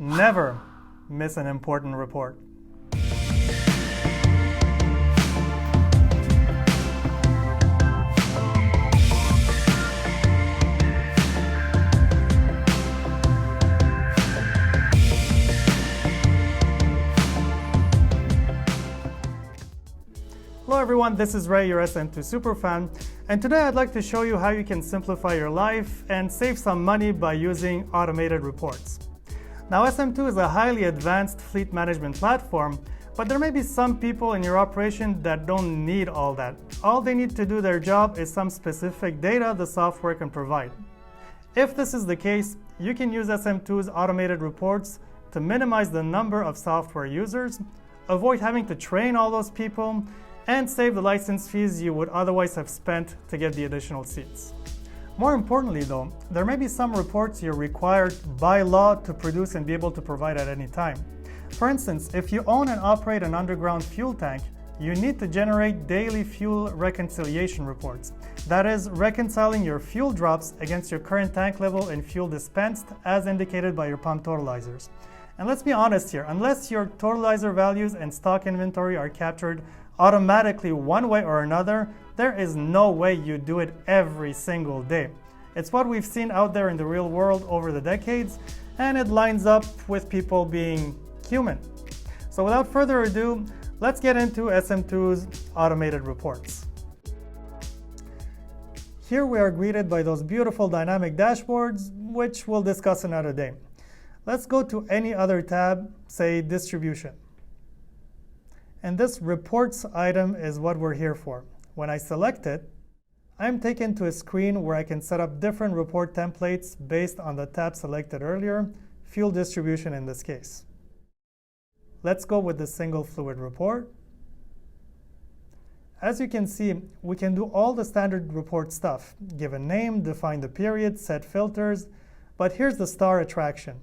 Never miss an important report. Hello everyone, this is Ray, your SM2 superfan, and today I'd like to show you how you can simplify your life and save some money by using automated reports. Now SM2 is a highly advanced fleet management platform, but there may be some people in your operation that don't need all that. All they need to do their job is some specific data the software can provide. If this is the case, you can use SM2's automated reports to minimize the number of software users, avoid having to train all those people, and save the license fees you would otherwise have spent to get the additional seats. More importantly though, there may be some reports you're required by law to produce and be able to provide at any time. For instance, if you own and operate an underground fuel tank, you need to generate daily fuel reconciliation reports. That is, reconciling your fuel drops against your current tank level and fuel dispensed as indicated by your pump totalizers. And let's be honest here, unless your totalizer values and stock inventory are captured automatically one way or another, there is no way you do it every single day. It's what we've seen out there in the real world over the decades, and it lines up with people being human. So without further ado, let's get into SM2's automated reports. Here we are greeted by those beautiful dynamic dashboards, which we'll discuss another day. Let's go to any other tab, say distribution. And this reports item is what we're here for. When I select it, I'm taken to a screen where I can set up different report templates based on the tab selected earlier, fuel distribution in this case. Let's go with the single fluid report. As you can see, we can do all the standard report stuff, give a name, define the period, set filters, but here's the star attraction.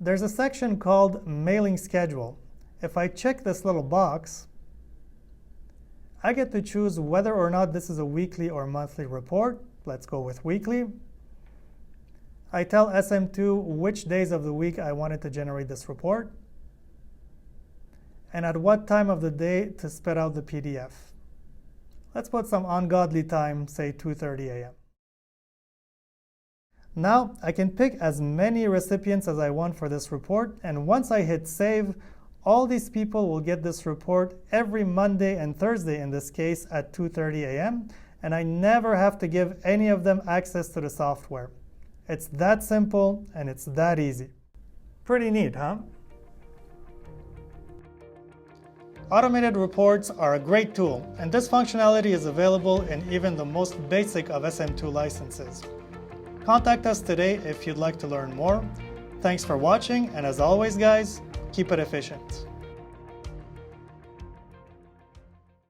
There's a section called mailing schedule. If I check this little box, I get to choose whether or not this is a weekly or monthly report. Let's go with weekly. I tell SM2 which days of the week I wanted to generate this report, and at what time of the day to spit out the PDF. Let's put some ungodly time, say 2:30 a.m. Now I can pick as many recipients as I want for this report, and once I hit save, all these people will get this report every Monday and Thursday in this case at 2:30 a.m. and I never have to give any of them access to the software. It's that simple and it's that easy. Pretty neat, huh? Automated reports are a great tool, and this functionality is available in even the most basic of SM2 licenses. Contact us today if you'd like to learn more. Thanks for watching, and as always guys, keep it efficient.